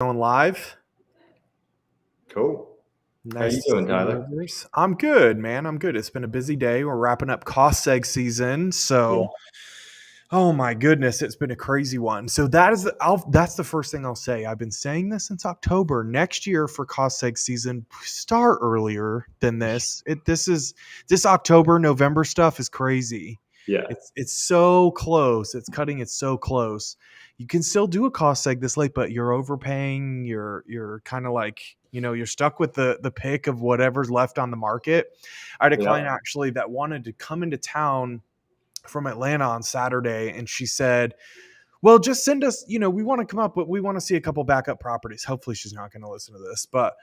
Going live. Cool. How Nice you to doing, see you, Tyler? Rivers. I'm good, man. I'm good. It's been a busy day. We're wrapping up cost seg season, Yeah. so oh my goodness, it's been a crazy one. So that's the first thing I'll say. I've been saying this since October. Next year for cost seg season, start earlier than this. This October, November stuff is crazy. Yeah. It's so close. It's cutting it so close. You can still do a cost seg this late, but you're overpaying. You're kind of like, you're stuck with the pick of whatever's left on the market. I had a Yeah. client actually that wanted to come into town from Atlanta on Saturday, and she said, "Well, just send us. We want to come up, but we want to see a couple backup properties." Hopefully, she's not going to listen to this, but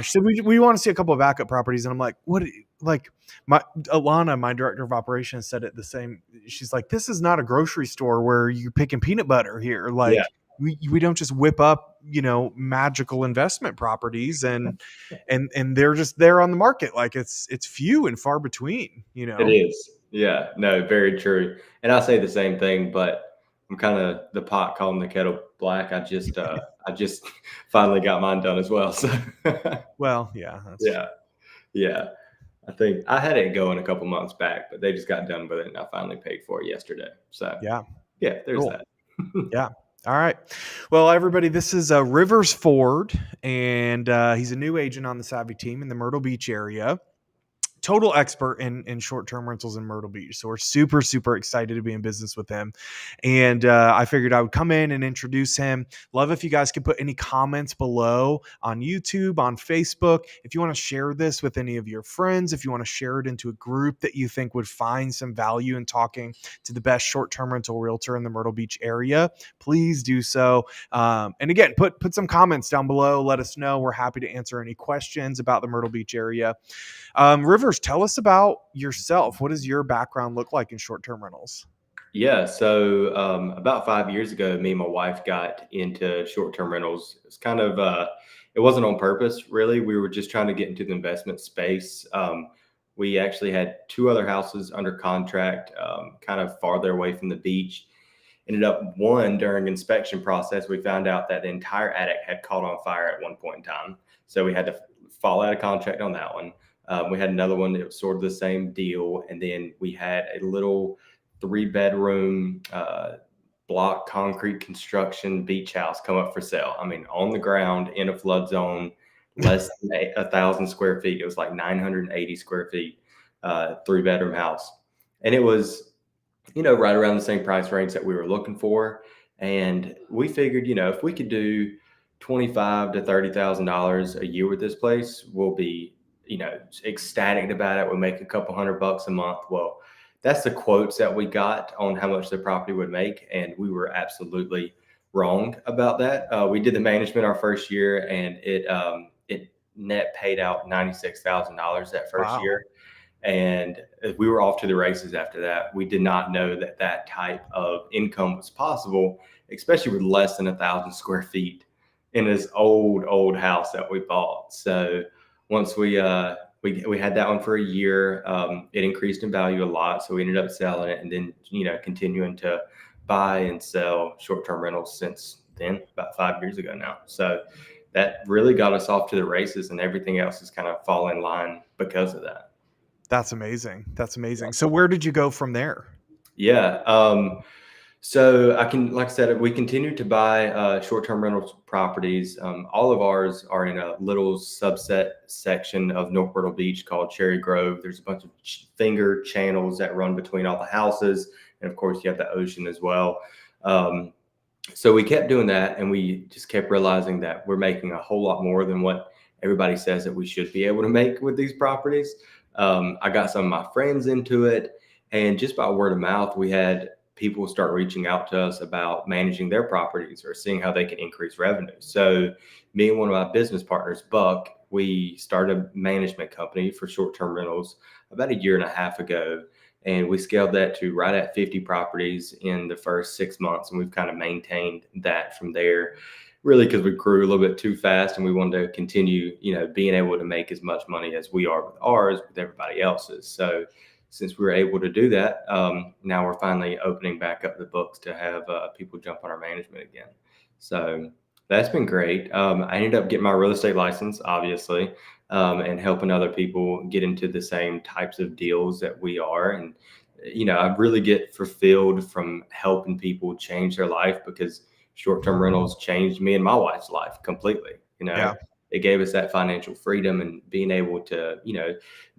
she said, "We want to see a couple of backup properties." And I'm like, "What?" Like my Alana, my director of operations, said it the same. She's like, "This is not a grocery store where you're picking peanut butter here. Yeah. Like, we don't just whip up, magical investment properties and they're just there on the market. Like it's few and far between. You It know." is. Yeah. No, very true. And I say the same thing, but I'm kind of the pot calling the kettle black. I just finally got mine done as well. So Well, yeah, that's yeah. Yeah. I think I had it going a couple months back, but they just got done with it and I finally paid for it yesterday. So yeah, yeah, there's cool. that. Yeah. All right. Well, everybody, this is Rivers Ford, and he's a new agent on the Savvy team in the Myrtle Beach area. Total expert in short-term rentals in Myrtle Beach. So we're super, super excited to be in business with him. And I figured I would come in and introduce him. Love if you guys could put any comments below on YouTube, on Facebook. If you want to share this with any of your friends, if you want to share it into a group that you think would find some value in talking to the best short-term rental realtor in the Myrtle Beach area, please do so. And again, put some comments down below. Let us know. We're happy to answer any questions about the Myrtle Beach area. Rivers, tell us about yourself. What does your background look like in short-term rentals? Yeah, so about 5 years ago, me and my wife got into short-term rentals. It's kind of it wasn't on purpose, really. We were just trying to get into the investment space. We actually had two other houses under contract, kind of farther away from the beach. Ended up one during inspection process, we found out that the entire attic had caught on fire at one point in time. So we had to fall out of contract on that one. We had another one that was sort of the same deal, and then we had a little three-bedroom block concrete construction beach house come up for sale. I mean, on the ground in a flood zone, less than 1,000 square feet. It was like 980 square feet, three-bedroom house, and it was right around the same price range that we were looking for. And we figured, if we could do 25 to $30,000 a year with this place, we'll be, ecstatic about it. We'll make a couple $100 a month. Well, that's the quotes that we got on how much the property would make, and we were absolutely wrong about that. We did the management our first year, and it net paid out $96,000 that first Wow. year, and we were off to the races after that. We did not know that that type of income was possible, especially with less than 1,000 square feet in this old house that we bought. So once we had that one for a year, it increased in value a lot. So we ended up selling it, and then continuing to buy and sell short-term rentals since then, about 5 years ago now. So that really got us off to the races, and everything else has kind of fallen in line because of that. That's amazing. That's amazing. So where did you go from there? Yeah. So like I said, we continue to buy short-term rental properties. All of ours are in a little subset section of North Myrtle Beach called Cherry Grove. There's a bunch of finger channels that run between all the houses. And of course, you have the ocean as well. So we kept doing that, and we just kept realizing that we're making a whole lot more than what everybody says that we should be able to make with these properties. I got some of my friends into it, and just by word of mouth, we had people start reaching out to us about managing their properties or seeing how they can increase revenue. So me and one of my business partners, Buck, we started a management company for short-term rentals about a year and a half ago. And we scaled that to right at 50 properties in the first 6 months. And we've kind of maintained that from there, really, because we grew a little bit too fast and we wanted to continue, being able to make as much money as we are with ours, with everybody else's. So since we were able to do that, now we're finally opening back up the books to have people jump on our management again. So That's been great. I ended up getting my real estate license, obviously, and helping other people get into the same types of deals that we are. And, I really get fulfilled from helping people change their life because short term rentals changed me and my wife's life completely. Yeah. It gave us that financial freedom and being able to,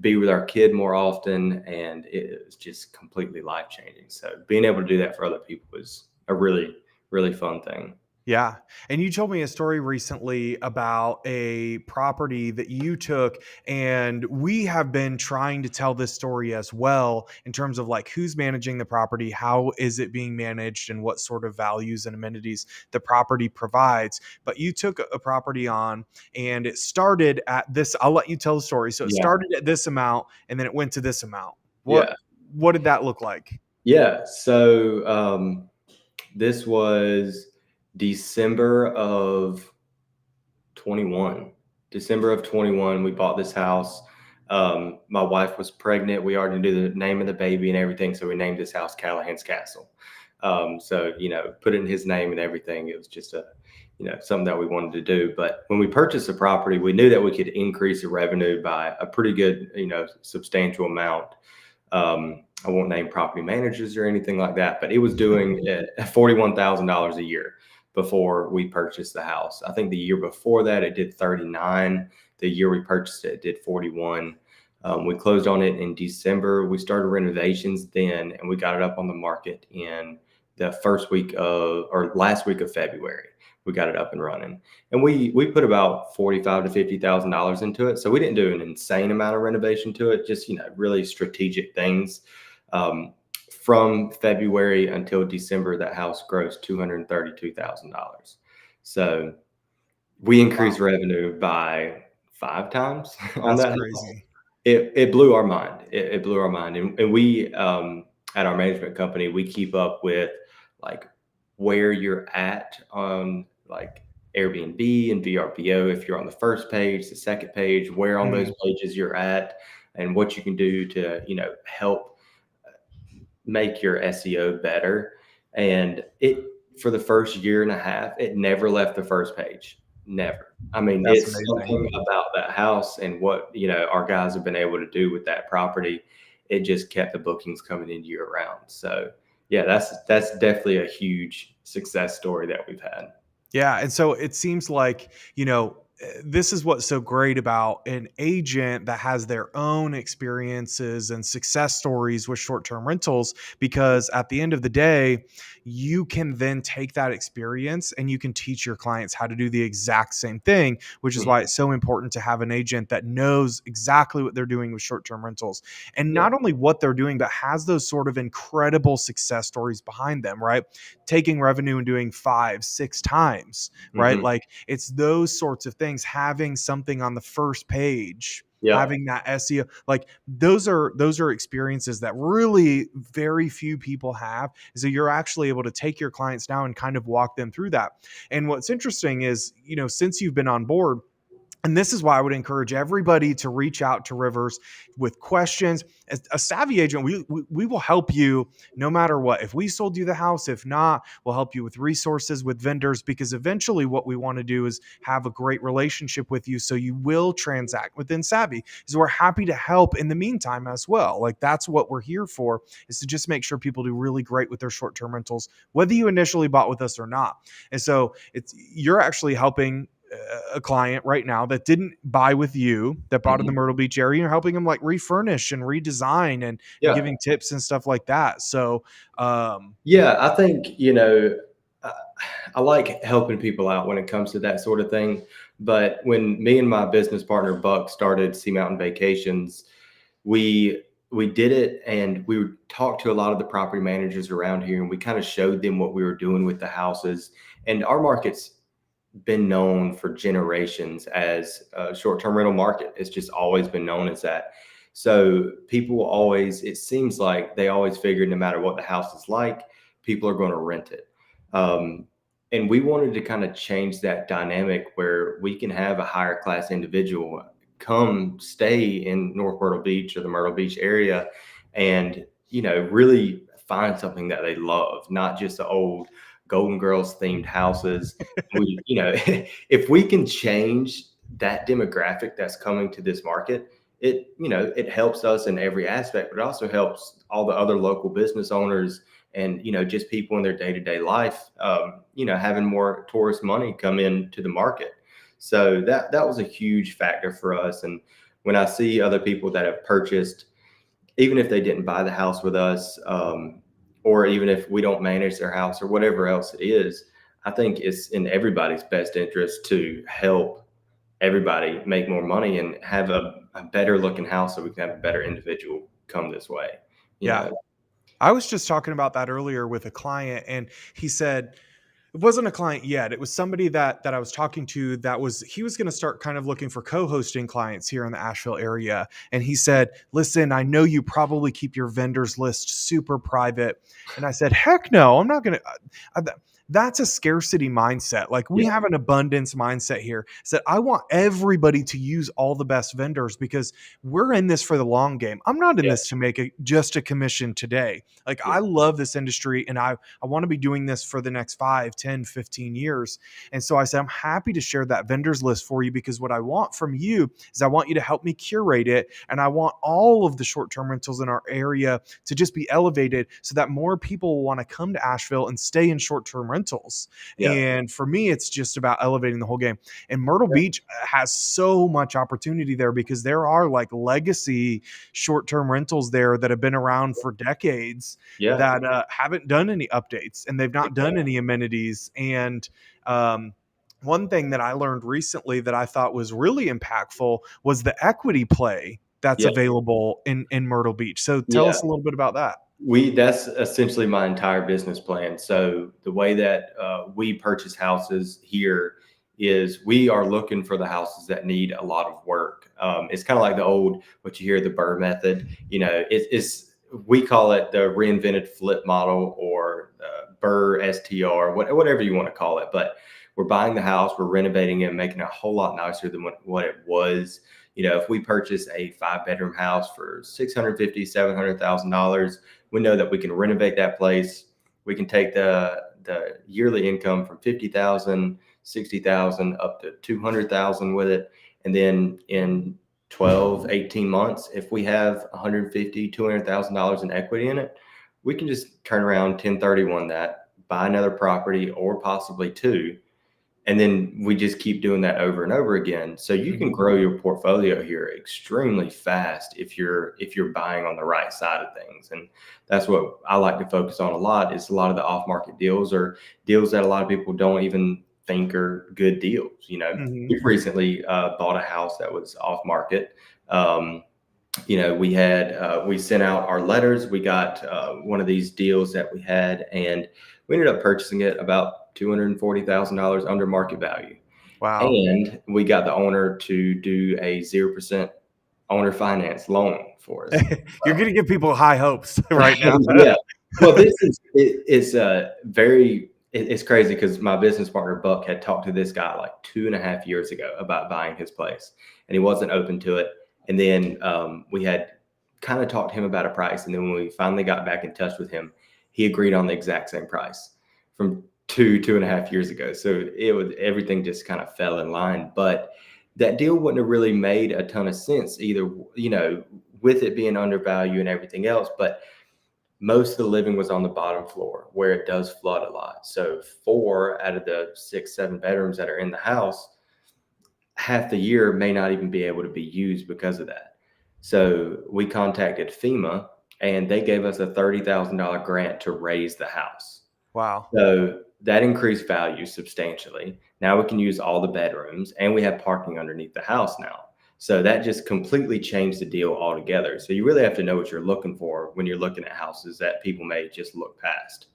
be with our kid more often. And it was just completely life changing. So being able to do that for other people is a really, really fun thing. Yeah. And you told me a story recently about a property that you took, and we have been trying to tell this story as well in terms of like who's managing the property, how is it being managed, and what sort of values and amenities the property provides. But you took a property on, and it started at this. I'll let you tell the story. So it Yeah. started at this amount, and then it went to this amount. What Yeah. what did that look like? Yeah. So this was December of 21. December of 21, we bought this house. My wife was pregnant. We already knew the name of the baby and everything. So we named this house Callahan's Castle. So, put it in his name and everything. It was just something that we wanted to do. But when we purchased the property, we knew that we could increase the revenue by a pretty good, substantial amount. I won't name property managers or anything like that, but it was doing $41,000 a year before we purchased the house. I think the year before that it did 39. The year we purchased it, it did 41. We closed on it in December. We started renovations then, and we got it up on the market in the first week of or last week of February. We got it up and running, and we put about $45,000 to $50,000 into it. So we didn't do an insane amount of renovation to it, just really strategic things. Um, from February until December, that house grossed $232,000. So we increased Wow, revenue by 5 times on that's that house. crazy. It blew our mind. It blew our mind. And we, at our management company, we keep up with like where you're at on like Airbnb and VRBO. If you're on the first page, the second page, where on those Mhm. pages you're at, and what you can do to, help make your SEO better. And it, for the first year and a half, it never left the first page. Never. I mean, That's it's amazing. something about that house and what, our guys have been able to do with that property. It just kept the bookings coming in year round. So yeah, that's definitely a huge success story that we've had. Yeah, and so it seems like, this is what's so great about an agent that has their own experiences and success stories with short-term rentals, because at the end of the day, you can then take that experience and you can teach your clients how to do the exact same thing, which is Mhm. why it's so important to have an agent that knows exactly what they're doing with short-term rentals. And Yeah. not only what they're doing, but has those sort of incredible success stories behind them, right? Taking revenue and doing five, six times, right? Hmm. Like it's those sorts of things, having something on the first page, Yeah. having that SEO, like those are experiences that really very few people have. So you're actually able to take your clients now and kind of walk them through that. And what's interesting is, since you've been on board, and this is why I would encourage everybody to reach out to Rivers with questions. As a savvy agent, we will help you no matter what. If we sold you the house, if not, we'll help you with resources, with vendors, because eventually what we want to do is have a great relationship with you so you will transact within Savvy. Because we're happy to help in the meantime as well. Like that's what we're here for, is to just make sure people do really great with their short-term rentals, whether you initially bought with us or not. And so you're actually helping a client right now that didn't buy with you, that bought in the Hmm. Myrtle Beach area. You're helping them like refurnish and redesign and Yeah. giving tips and stuff like that. So Yeah. I think, I, I like helping people out when it comes to that sort of thing. But when me and my business partner Buck started Sea Mountain Vacations, we we did it, and we would talk to a lot of the property managers around here, and we kind of showed them what we were doing with the houses. And our market's been known for generations as a short-term rental market. It's just always been known as that. So people always, it seems like they always figured no matter what the house is like, people are going to rent it. Um, and we wanted to kind of change that dynamic where we can have a higher class individual come stay in North Myrtle Beach or the Myrtle Beach area and, really find something that they love, not just the old Golden Girls themed houses. We, if we can change that demographic that's coming to this market, it helps us in every aspect, but it also helps all the other local business owners and, just people in their day-to-day life, having more tourist money come into the market. So that was a huge factor for us. And when I see other people that have purchased, even if they didn't buy the house with us, or even if we don't manage their house or whatever else it is, I think it's in everybody's best interest to help everybody make more money and have a better looking house so we can have a better individual come this way. You Yeah. know, I was just talking about that earlier with a client, and he said, it wasn't a client yet. It was somebody that I was talking to he was going to start kind of looking for co-hosting clients here in the Asheville area. And he said, listen, I know you probably keep your vendors list super private. And I said, heck no, I'm not going to. That's a scarcity mindset. Like we yeah, have an abundance mindset here. So I want everybody to use all the best vendors because we're in this for the long game. I'm not in yeah, this to make just a commission today. Like yeah, I love this industry and I want to be doing this for the next 5, 10, 15 years. And so I said, I'm happy to share that vendors list for you because what I want from you is I want you to help me curate it. And I want all of the short-term rentals in our area to just be elevated so that more people will want to come to Asheville and stay in short-term rentals. yeah, And for me, it's just about elevating the whole game. And Myrtle Beach has so much opportunity there because there are like legacy short-term rentals there that have been around for decades yeah, that haven't done any updates and they've not done exactly. any amenities. And one thing that I learned recently that I thought was really impactful was the equity play that's Yeah, available in Myrtle Beach. So tell yeah. us a little bit about that. That's essentially my entire business plan. So the way that we purchase houses here is we are looking for the houses that need a lot of work. It's kind of like the old, what you hear, the Burr method. It's we call it the reinvented flip model or Burr STR, whatever you want to call it. But we're buying the house, we're renovating it, making it a whole lot nicer than what it was. If we purchase a 5-bedroom house for $650,000, $700,000, we know that we can renovate that place. We can take the yearly income from 50,000, 60,000 up to 200,000 with it. And then in 12, 18 months, if we have 150, $200,000 in equity in it, we can just turn around 1031 that, buy another property or possibly two, and then we just keep doing that over and over again. So you can Mhm. grow your portfolio here extremely fast if you're buying on the right side of things. And that's what I like to focus on a lot, is a lot of the off-market deals or deals that a lot of people don't even think are good deals. Mhm. We've recently bought a house that was off market. We sent out our letters. We got one of these deals that we had, and we ended up purchasing it about $240,000 under market value. Wow. And we got the owner to do a 0% owner finance loan for us. You're going to give people high hopes right now. Yeah. Well, this is very it's crazy because my business partner Buck had talked to this guy like 2.5 years ago about buying his place, and he wasn't open to it. And then we had kind of talked to him about a price, and then when we finally got back in touch with him, he agreed on the exact same price from 2.5 years ago. So everything just kind of fell in line, but that deal wouldn't have really made a ton of sense either. With it being undervalued and everything else, but most of the living was on the bottom floor where it does flood a lot. So 4 out of the 6, 7 bedrooms that are in the house, half the year may not even be able to be used because of that. So we contacted FEMA and they gave us a $30,000 grant to raise the house. Wow. So that increased value substantially. Now we can use all the bedrooms and we have parking underneath the house now. So that just completely changed the deal altogether. So you really have to know what you're looking for when you're looking at houses that people may just look past.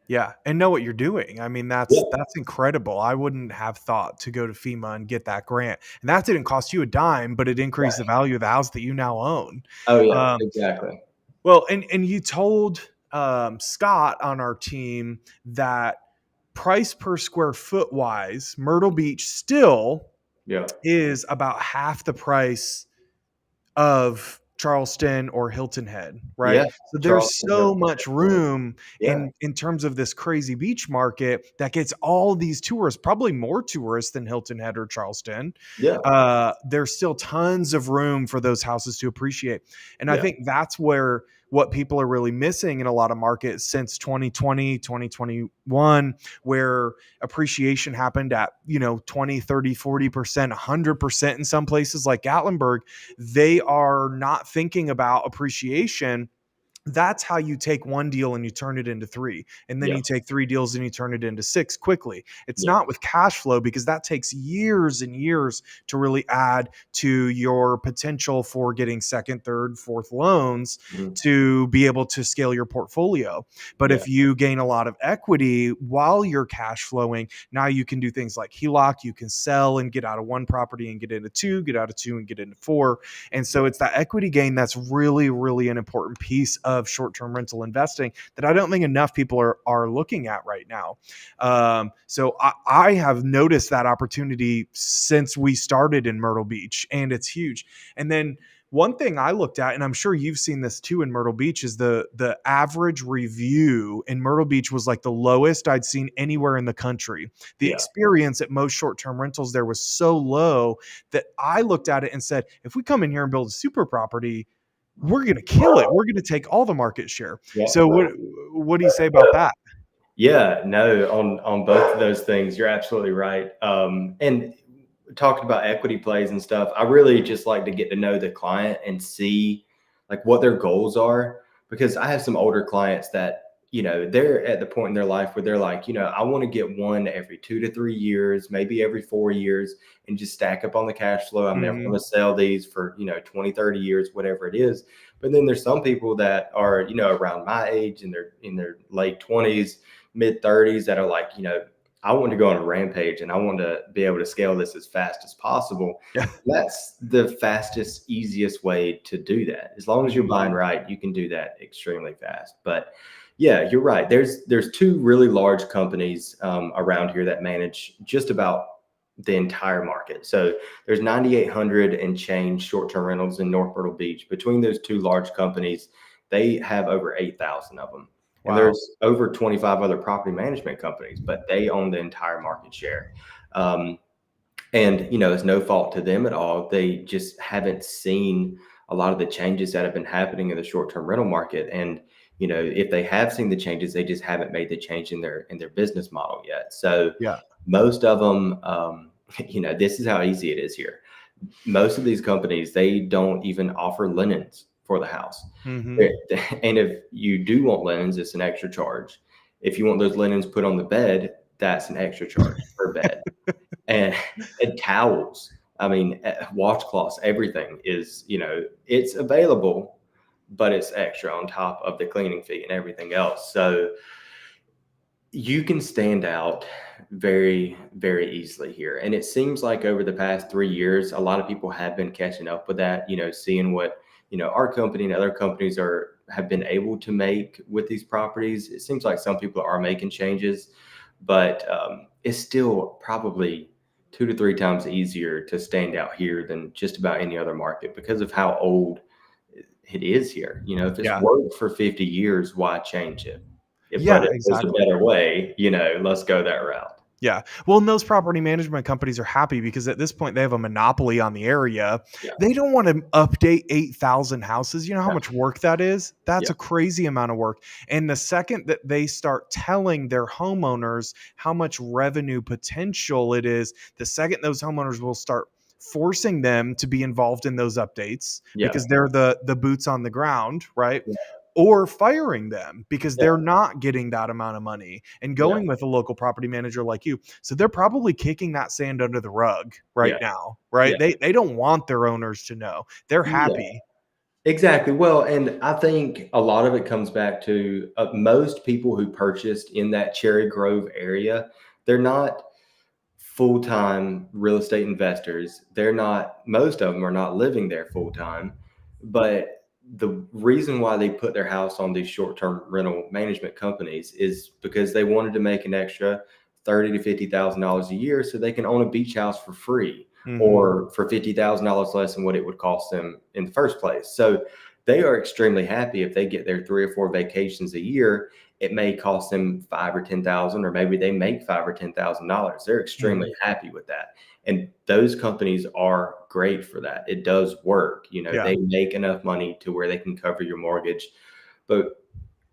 Yeah, and know what you're doing. I mean, Yeah, that's incredible. I wouldn't have thought to go to FEMA and get that grant, and that didn't cost you a dime, but it increased the right. value of the house that you now own. Oh yeah, Um, exactly. well, and you told Scott on our team that price per square foot wise, Myrtle Beach still Yeah. is about half the price of Charleston or Hilton Head, right? Yeah, So there's Charleston so Hilton. much room Yeah, in terms of this crazy beach market that gets all these tourists, probably more tourists than Hilton Head or Charleston. yeah, There's still tons of room for those houses to appreciate. And I yeah, think that's where what people are really missing in a lot of markets since 2020, 2021, where appreciation happened at, 20, 30, 40%, 100% in some places like Gatlinburg. They are not thinking about appreciation. That's how you take one deal and you turn it into three. And then yeah, you take three deals and you turn it into six quickly. It's yeah, not with cash flow, because that takes years and years to really add to your potential for getting second, third, fourth loans mhm, to be able to scale your portfolio. But yeah, if you gain a lot of equity while you're cash flowing, now you can do things like HELOC. You can sell and get out of one property and get into two, get out of two and get into four. And so it's that equity gain that's really, really an important piece of short-term rental investing that I don't think enough people are looking at right now. So I have noticed that opportunity since we started in Myrtle Beach, and it's huge. And then one thing I looked at, and I'm sure you've seen this too in Myrtle Beach, is the average review in Myrtle Beach was like the lowest I'd seen anywhere in the country. The yeah. experience at most short-term rentals there was so low that I looked at it and said, if we come in here and build a super property, we're going to kill it. We're going to take all the market share. Yeah. So what do you say about that? Yeah, no, on both of those things, you're absolutely right. And talking about equity plays and stuff, I really just like to get to know the client and see like what their goals are, because I have some older clients that, they're at the point in their life where they're like, I want to get one every 2 to 3 years, maybe every 4 years, and just stack up on the cash flow. I'm never going Mm-hmm. to sell these for, 20, 30 years, whatever it is. But then there's some people that are, around my age and they're in their late 20s, mid 30s that are like, I want to go on a rampage and I want to be able to scale this as fast as possible. Yeah. That's the fastest, easiest way to do that. As long as you're buying Mm-hmm. right, you can do that extremely fast. But yeah, you're right. There's two really large companies around here that manage just about the entire market. So there's 9,800 and change short-term rentals in North Myrtle Beach. Between those two large companies, they have over 8,000 of them. And Wow. there's over 25 other property management companies, but they own the entire market share. Um, and it's no fault to them at all. They just haven't seen a lot of the changes that have been happening in the short-term rental market. And if they have seen the changes, they just haven't made the change in their business model yet. So Yeah. most of them, this is how easy it is here. Most of these companies, they don't even offer linens for the house. Mm-hmm. And if you do want linens, it's an extra charge. If you want those linens put on the bed, that's an extra charge per bed. And, and towels, I mean, washcloths, everything is, it's available, but it's extra on top of the cleaning fee and everything else. So you can stand out very, very easily here. And it seems like over the past 3 years, a lot of people have been catching up with that, seeing what, our company and other companies have been able to make with these properties. It seems like some people are making changes, but it's still probably 2 to 3 times easier to stand out here than just about any other market because of how old it is here. If it's Yeah. worked for 50 years, why change it? But Yeah, if there's a exactly. better way, let's go that route. Yeah. Well, and those property management companies are happy because at this point they have a monopoly on the area. Yeah. They don't want to update 8,000 houses. You know how Yeah. much work that is? That's Yeah. a crazy amount of work. And the second that they start telling their homeowners how much revenue potential it is, the second those homeowners will start forcing them to be involved in those updates Yeah. because they're the boots on the ground, right? Yeah. Or firing them because Yeah. they're not getting that amount of money and Yeah. going with a local property manager like you. So they're probably kicking that sand under the rug right Yeah. now, right? Yeah. They don't want their owners to know. They're Yeah. happy. Exactly. Well, and I think a lot of it comes back to most people who purchased in that Cherry Grove area, they're not full-time real estate investors. They're not, most of them are not living there full-time, but the reason why they put their house on these short-term rental management companies is because they wanted to make an extra 30 to $50,000 a year so they can own a beach house for free. Hmm. or for $50,000 less than what it would cost them in the first place. So they are extremely happy if they get their 3 or 4 vacations a year. It may cost them 5 or 10,000, or maybe they make $5 or 10,000. They're extremely Hmm. happy with that. And those companies are great for that. It does work. Yeah. They make enough money to where they can cover your mortgage. But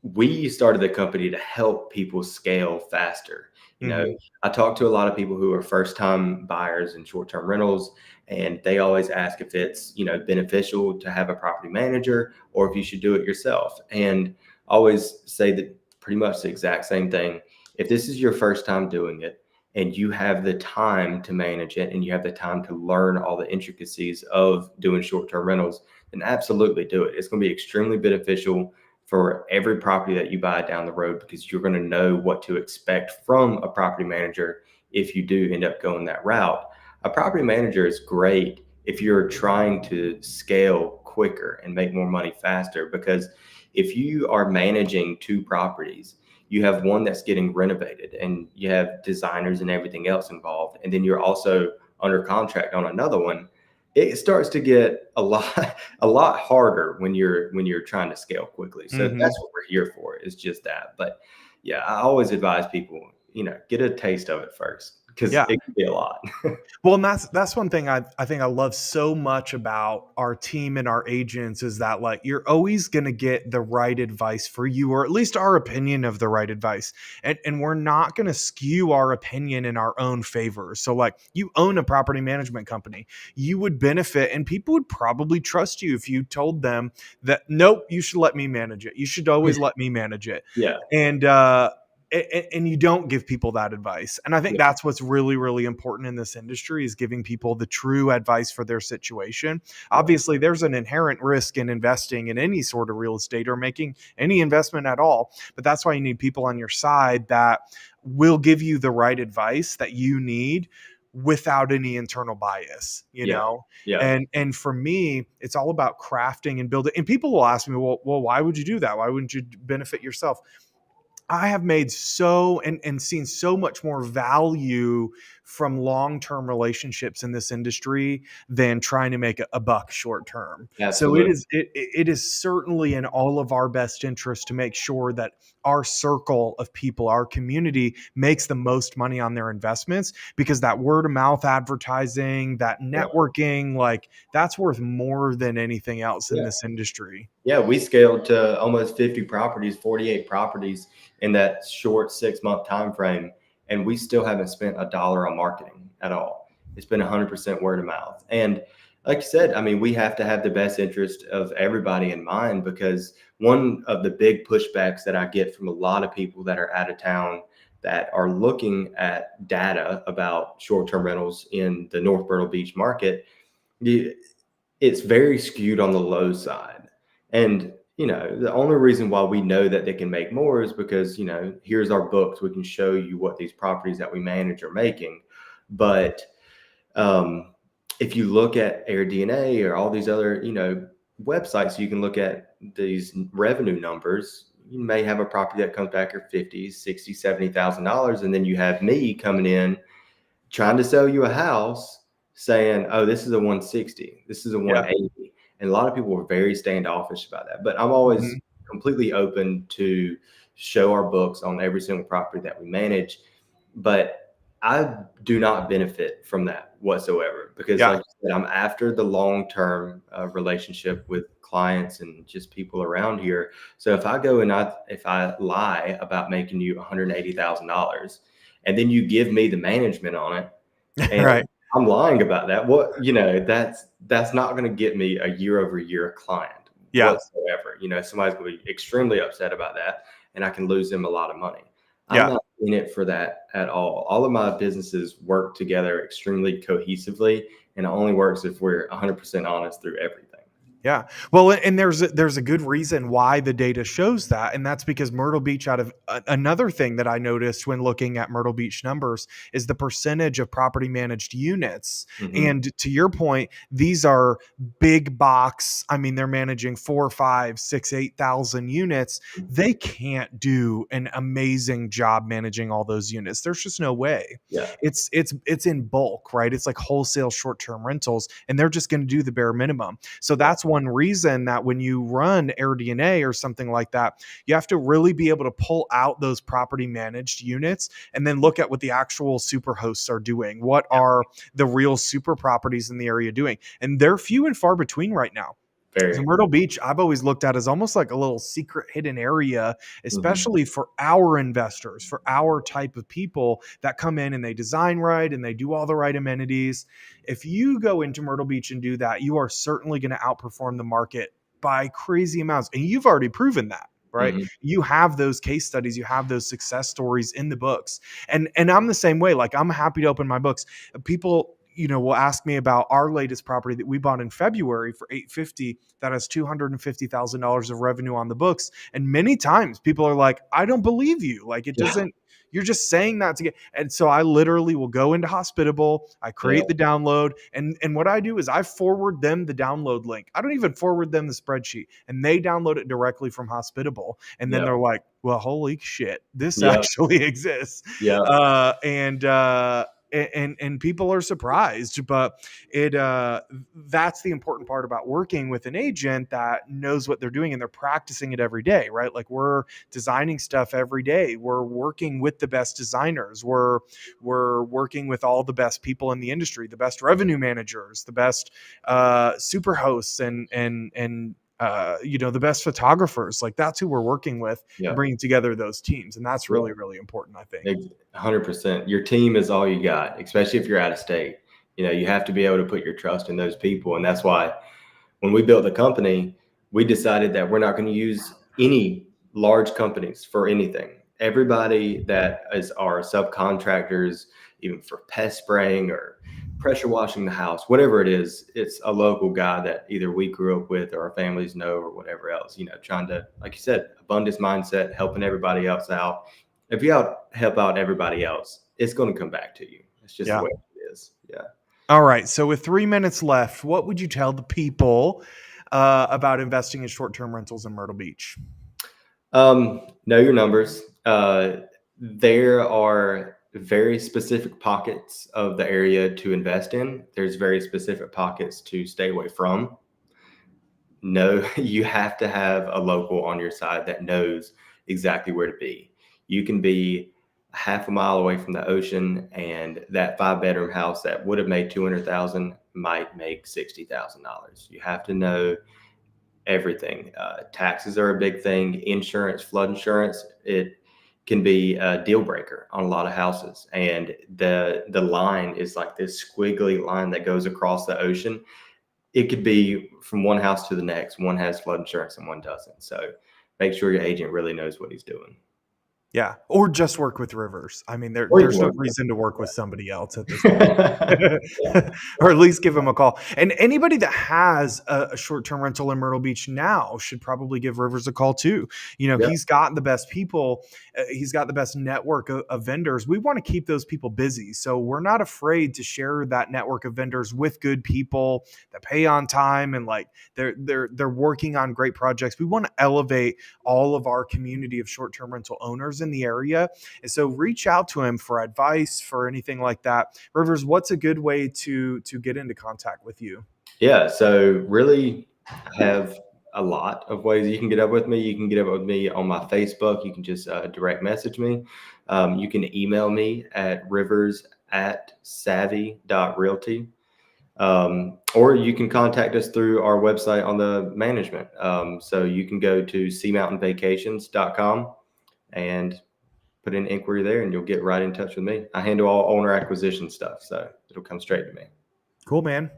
we started the company to help people scale faster. Hmm. I talk to a lot of people who are first time buyers in short term rentals, and they always ask if it's, beneficial to have a property manager or if you should do it yourself. And I always say that pretty much the exact same thing. If this is your first time doing it and you have the time to manage it and you have the time to learn all the intricacies of doing short term rentals, then absolutely do it. It's going to be extremely beneficial for every property that you buy down the road, because you're going to know what to expect from a property manager if you do end up going that route. A property manager is great if you're trying to scale quicker and make more money faster, because if you are managing 2 properties, you have one that's getting renovated and you have designers and everything else involved, and then you're also under contract on another one. It starts to get a lot a lot harder when you're trying to scale quickly. So Hmm. that's what we're here for, is just that. But yeah, I always advise people, get a taste of it first, because Yeah. it can be a lot. Well, and that's one thing I think I love so much about our team and our agents is that like you're always gonna get the right advice for you, or at least our opinion of the right advice. And we're not gonna skew our opinion in our own favor. So like you own a property management company, you would benefit and people would probably trust you if you told them that nope, you should let me manage it. You should always let me manage it. Yeah, And and you don't give people that advice. And I think yeah, that's what's really, really important in this industry is giving people the true advice for their situation. yeah, Obviously, there's an inherent risk in investing in any sort of real estate or making any investment at all. But that's why you need people on your side that will give you the right advice that you need without any internal bias, you yeah, know. yeah, And for me it's all about crafting and building. And people will ask me, well, why would you do that? Why wouldn't you benefit yourself? I have made and seen so much more value from long-term relationships in this industry than trying to make a buck short term. So absolutely. it is certainly in all of our best interest to make sure that our circle of people, our community makes the most money on their investments, because that word of mouth advertising, that Yeah, networking, like that's worth more than anything else in yeah. this industry. Yeah, we scaled to almost 50 properties, 48 properties in that short 6 month time frame, and we still haven't spent a dollar on marketing at all. It's been 100% word of mouth. And like you said, I mean, we have to have the best interest of everybody in mind, because one of the big pushbacks that I get from a lot of people that are out of town that are looking at data about short-term rentals in the North Myrtle Beach market, it's very skewed on the low side. And, the only reason why we know that they can make more is because, here's our books. We can show you what these properties that we manage are making. But um, if you look at AirDNA or all these other, websites, you can look at these revenue numbers. You may have a property that comes back at 50, 60, $70,000. And then you have me coming in trying to sell you a house saying, oh, this is a 160, this is a Yeah. 180. And a lot of people were very standoffish about that. But I'm always Mhm. completely open to show our books on every single property that we manage. But I do not benefit from that whatsoever, because, Yeah. like you said, I'm after the long term relationship with clients and just people around here. So if I go and if I lie about making you $180,000, and then you give me the management on it, and Right. I'm lying about that, that's not going to get me a year over year client Yeah. whatsoever. Somebody's going to be extremely upset about that, and I can lose them a lot of money. I'm Yeah. not in it for that at all. All of my businesses work together extremely cohesively, and it only works if we're 100% honest through everything. Yeah. Well, and there's a good reason why the data shows that, and that's because Myrtle Beach, out of another thing that I noticed when looking at Myrtle Beach numbers, is the percentage of property managed units. Hmm. And to your point, these are big box. I mean, they're managing 4, 5, 6, 8,000 units. They can't do an amazing job managing all those units. There's just no way. Yeah. It's in bulk, right? It's like wholesale short term rentals, and they're just going to do the bare minimum. So Yeah. that's one reason that when you run AirDNA or something like that, you have to really be able to pull out those property managed units and then look at what the actual super hosts are doing. What are the real super properties in the area doing? And they're few and far between right now. So Very. Myrtle Beach, I've always looked at as almost like a little secret hidden area, Hmm. especially for our investors, for our type of people that come in and they design right and they do all the right amenities. If you go into Myrtle Beach and do that, you are certainly going to outperform the market by crazy amounts. And you've already proven that. Right. Hmm. You have those case studies, you have those success stories in the books. And I'm the same way. Like, I'm happy to open my books. People, will ask me about our latest property that we bought in February for $850 that has $250,000 of revenue on the books. And many times people are like, I don't believe you. Like, it Yeah. doesn't, you're just saying that to get. And so I literally will go into Hospitable, I Yeah. create the download, and what I do is I forward them the download link. I don't even forward them the spreadsheet, and they download it directly from Hospitable. And then Yeah. they're like, well, holy shit, this Yeah. actually exists. Yeah. And people are surprised, but it that's the important part about working with an agent that knows what they're doing and they're practicing it every day, right? Like, we're designing stuff every day, we're working with the best designers, we're working with all the best people in the industry, the best revenue managers, the best super hosts, and the best photographers. Like, that's who we're working with and Yeah. bringing together those teams, and that's Yeah. really, really important, I think. 100%. Your team is all you got, especially if you're out of state. You have to be able to put your trust in those people. And that's why when we built the company, we decided that we're not going to use any large companies for anything. Everybody that is our subcontractors, even for pest spraying or pressure washing the house, whatever it is, it's a local guy that either we grew up with or our families know or whatever else, trying to, like you said, abundance mindset, helping everybody else out. If you help out everybody else, it's going to come back to you. It's just the Yeah. way it is. Yeah. All right. So with 3 minutes left, what would you tell the people about investing in short-term rentals in Myrtle Beach? Know your numbers. There are very specific pockets of the area to invest in. There's very specific pockets to stay away from. No, you have to have a local on your side that knows exactly where to be. You can be half a mile away from the ocean, and that 5 bedroom house that would have made 200,000 might make $60,000. You have to know everything. Taxes are a big thing. Insurance, flood insurance, it can be a deal breaker on a lot of houses. And the line is like this squiggly line that goes across the ocean. It could be from one house to the next. One has flood insurance and one doesn't. So make sure your agent really knows what he's doing. Yeah, or just work with Rivers. I mean, Or you can there's no work with reason to work with somebody else at this point. them. Yeah. Or at least give them a call. And anybody that has a short-term rental in Myrtle Beach now should probably give Rivers a call too. Yeah. He's got the best people. He's got the best network of vendors. We want to keep those people busy. So we're not afraid to share that network of vendors with good people that pay on time and like they're working on great projects. We want to elevate all of our community of short-term rental owners in the area. And so reach out to him for advice, for anything like that. Rivers, what's a good way to get into contact with you? Yeah. So really have a lot of ways you can get up with me. You can get up with me on my Facebook. You can just direct message me. You can email me at rivers@savvy.realty. Or you can contact us through our website on the management. So you can go to seamountainvacations.com and put in inquiry there, and you'll get right in touch with me. I handle all owner acquisition stuff, so it'll come straight to me. Cool, man.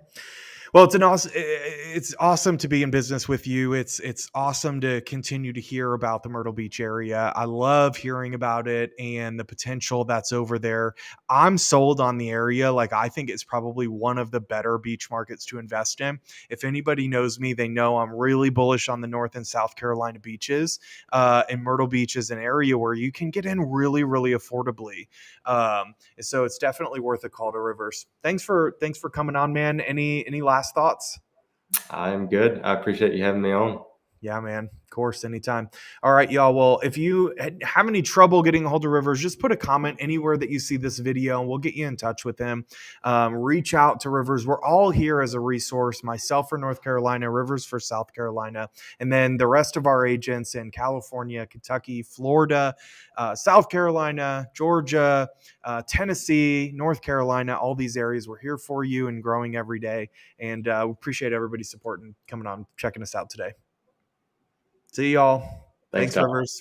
Well, it's awesome to be in business with you. It's awesome to continue to hear about the Myrtle Beach area. I love hearing about it and the potential that's over there. I'm sold on the area. Like, I think it's probably one of the better beach markets to invest in. If anybody knows me, they know I'm really bullish on the North and South Carolina beaches. And Myrtle Beach is an area where you can get in really, really affordably. So it's definitely worth a call to Rivers. Thanks for coming on, man. Any last thoughts? I'm good. I appreciate you having me on. Yeah, man. Of course, anytime. All right, y'all. Well, if you have any trouble getting a hold of Rivers, just put a comment anywhere that you see this video, and we'll get you in touch with him. Reach out to Rivers. We're all here as a resource. Myself for North Carolina, Rivers for South Carolina, and then the rest of our agents in California, Kentucky, Florida, South Carolina, Georgia, Tennessee, North Carolina. All these areas, we're here for you and growing every day. And we appreciate everybody's support and coming on, checking us out today. See y'all. Thanks, Thanks, Tom. Rivers.